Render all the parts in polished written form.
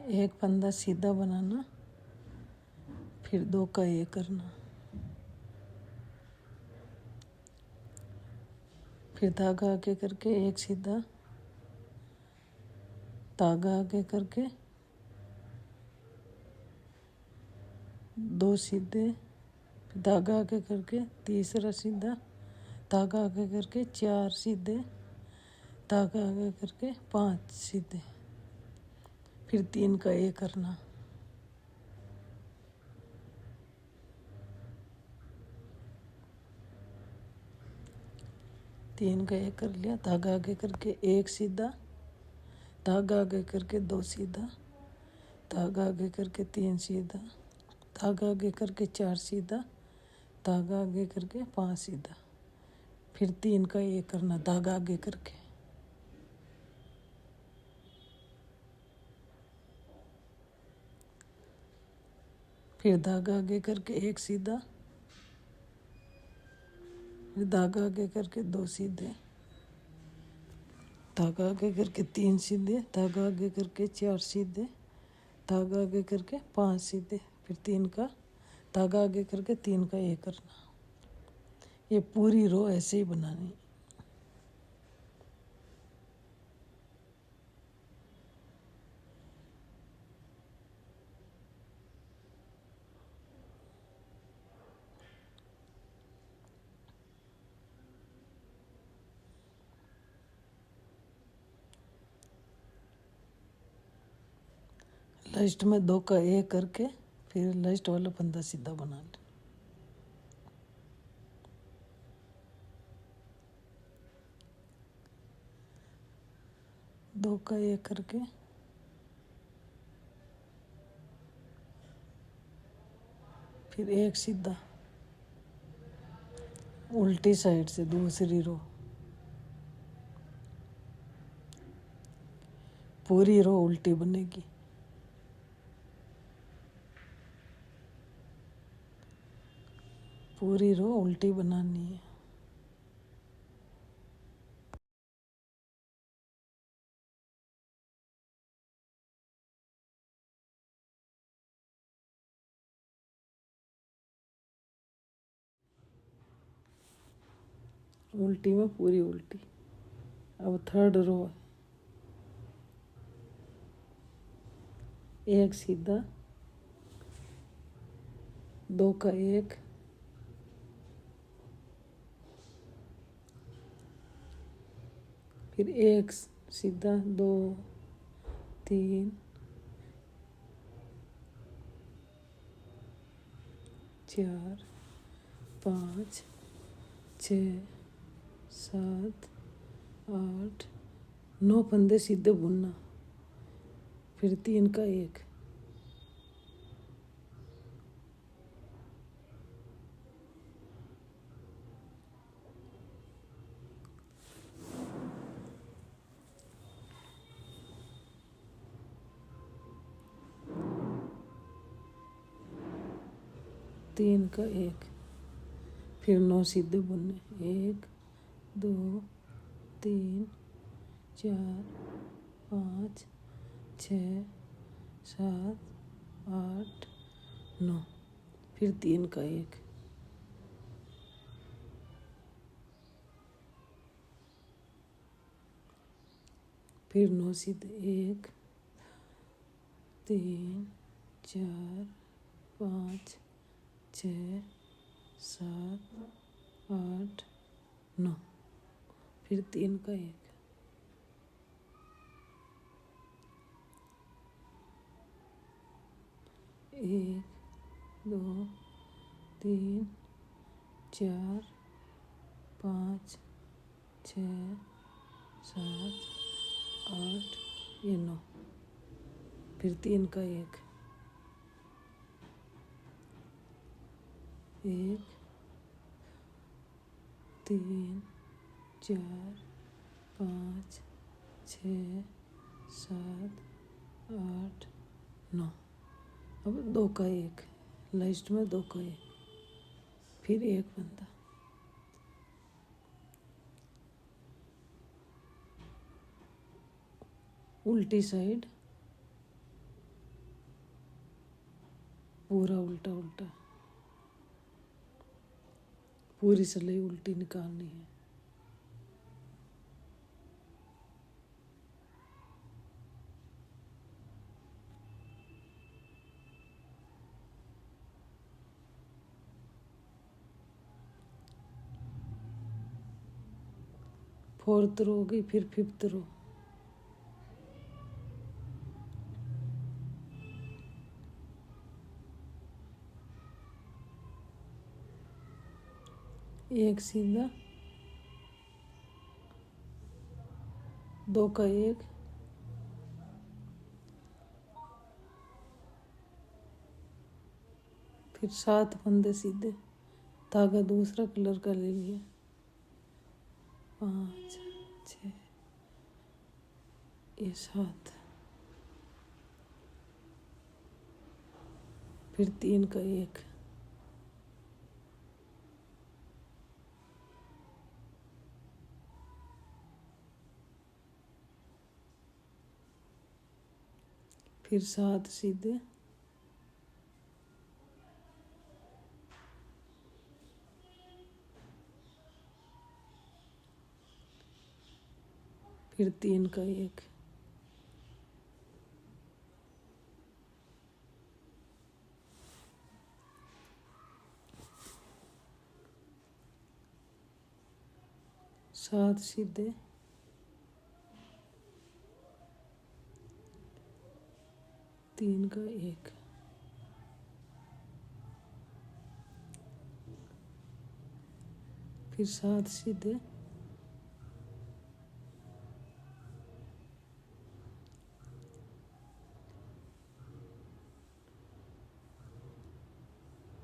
एक फंदा सीधा बनाना, फिर 2 का ये करना, फिर धागा आगे करके एक सीधा, धागा आगे करके 2 सीधे, फिर धागा आगे करके तीसरा सीधा, धागा आगे करके 4 सीधे, धागा आगे करके 5 सीधे, फिर 3 का ये करना। तीन का एक कर लिया, धागा आगे करके एक सीधा, धागा आगे करके 2 सीधा, धागा आगे करके 3 सीधा, धागा आगे करके 4 सीधा, धागा आगे करके 5 सीधा, फिर 3 का ये करना धागा आगे करके। फिर धागा आगे करके एक सीधा, फिर धागा आगे करके 2 सीधे, धागा आगे करके 3 सीधे, धागा आगे करके 4 सीधे, धागा आगे करके 5 सीधे, फिर 3 का धागा आगे करके 3 का ये करना। ये पूरी रो ऐसे ही बनानी। लास्ट में 2 का ए करके फिर लास्ट वाला फंदा सीधा बना ले। दो का ए करके फिर एक सीधा उल्टी साइड से दूसरी रो, पूरी रो उल्टी बनेगी। पूरी रो उल्टी बनानी है। उल्टी में पूरी उल्टी। अब थर्ड रो है, एक सीधा, 2 का एक, फिर एक सीधा, 2 3 4 5 6 7 8 9 फंदे सीधे बुनना, फिर 3 का एक, तीन का एक, फिर 9 सीधे बुनने, 1 2 3 4 5 6 7 8 9, फिर 3 का एक, फिर 9 सीधे, 1 3 4 5 6 7 8 9, फिर 3 का एक, 1 2 3 4 5 6 7 8 ये 9, फिर 3 का एक, 1 3 4 5 6 7 8 9, अब 2 का एक, लास्ट में 2 का एक, फिर एक फंदा, उल्टी साइड पूरा उल्टा उल्टा, पूरी सिलाई उल्टी निकालनी है। फोर्थ रो होगी, फिर फिफ्थ रो। एक सीधा, दो का एक, फिर 7 फंदे सीधे, धागा दूसरा कलर का ले लिया, 5 6 ये 7, फिर 3 का एक, फिर 7 सीधे, फिर 3 का एक, सात सीधे, तीन का एक, फिर 7 सीधे,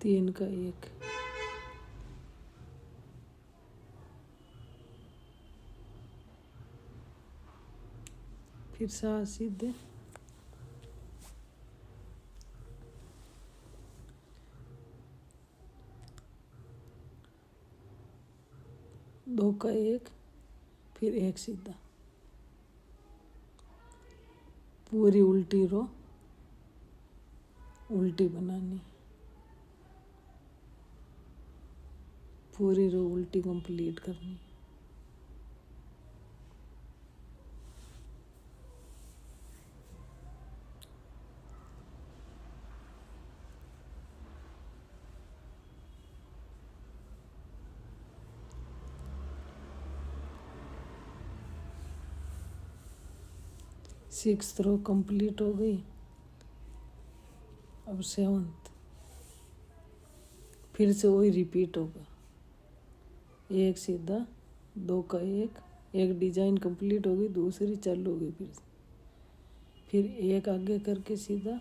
तीन का एक, फिर 7 सीधे, दो का एक, फिर एक सीधा, पूरी उल्टी रो उल्टी बनानी, पूरी रो उल्टी कंप्लीट करनी। सिक्स्थ रो कंप्लीट हो गई। अब 7th, फिर से वही रिपीट होगा, एक सीधा, दो का एक डिजाइन कंप्लीट होगी, दूसरी चालू होगी, फिर एक आगे करके सीधा,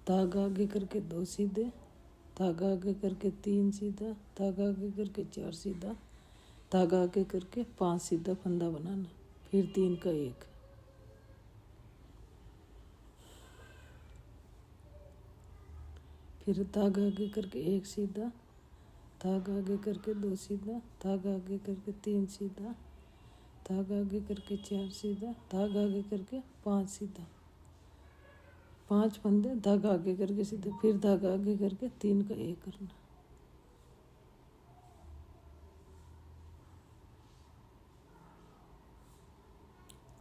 धागा आगे करके 2 सीधे, धागा आगे करके 3 सीधा, धागा आगे करके 4 सीधा, धागा आगे करके 5 सीधा फंदा बनाना, फिर 3 का एक, फिर धागा आगे करके 1 सीधा, धागा आगे करके 2 सीधा, धागा आगे करके 3 सीधा, धागा आगे करके 4 सीधा, धागा आगे करके 5 सीधा, 5 फंदे, धागा आगे करके सीधे, फिर धागा आगे करके 3 का एक करना,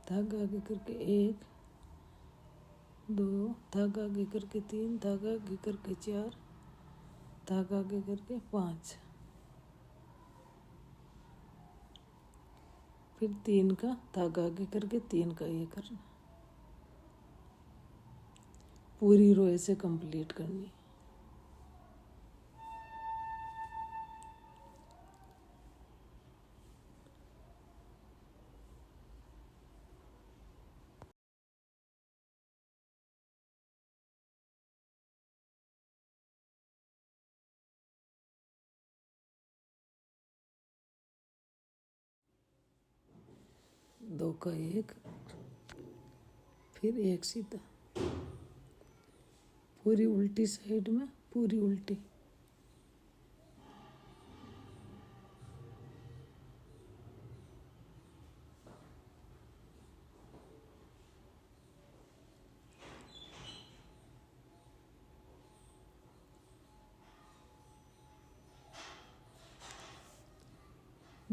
धागा आगे करके 1 2, धागा आगे करके 3, धागा आगे करके 4, धागा आगे करके 5, फिर 3 का धागा आगे करके 3 का ये करना, पूरी रो ऐसे कंप्लीट करनी। दो का एक, फिर एक सीधा, पूरी उल्टी साइड में, पूरी उल्टी,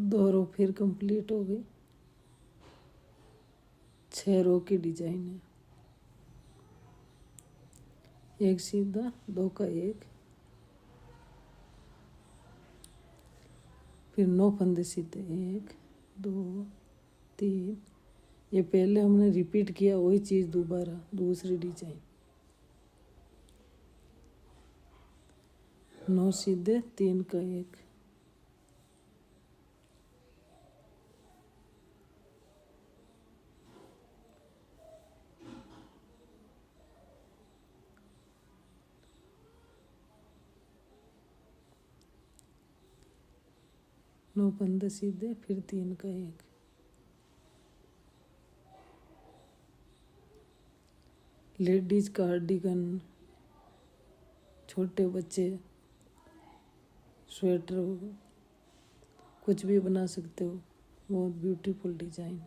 2 रो फिर कंप्लीट हो गई। 6 रो की डिजाइन है। एक सीधा, 2 का 1, फिर 9 फंदे सीधे, 1 2 3। ये पहले हमने रिपीट किया वही चीज़ दोबारा, दूसरी डिजाइन। 9 सीधे, 3 का 1, नौ फंदे सीधे, फिर 3 का 1। लेडीज कार्डिगन, छोटे बच्चे स्वेटर, कुछ भी बना सकते हो। बहुत ब्यूटीफुल डिजाइन।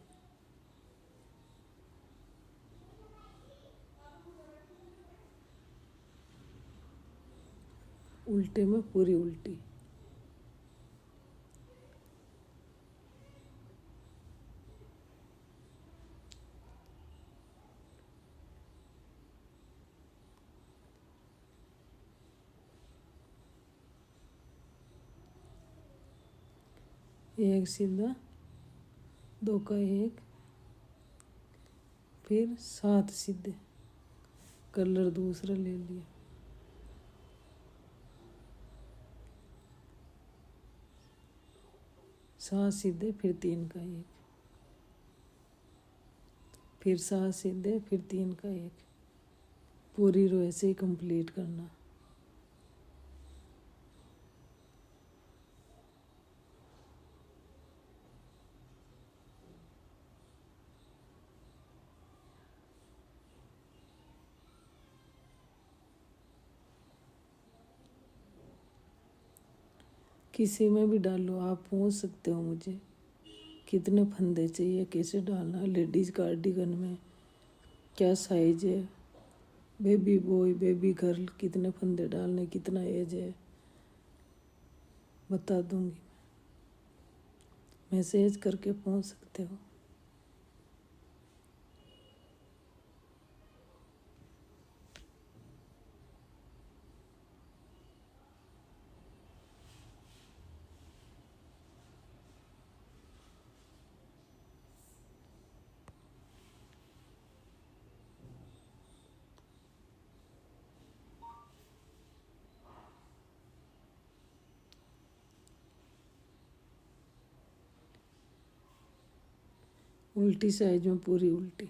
उल्टे में पूरी उल्टी। एक सीधा, 2 का 1, फिर 7 सीधे, कलर दूसरा ले लिया। 7 सीधे, फिर 3 का 1, फिर 7 सीधे, फिर 3 का 1। पूरी रो ऐसे ही कंप्लीट करना। किसी में भी डालो, आप पूछ सकते हो मुझे कितने फंदे चाहिए, कैसे डालना। लेडीज़ कार्डिगन में क्या साइज है, बेबी बॉय बेबी गर्ल कितने फंदे डालने, कितना एज है, बता दूंगी। मैसेज करके पूछ सकते हो। उल्टी साइज में पूरी उल्टी।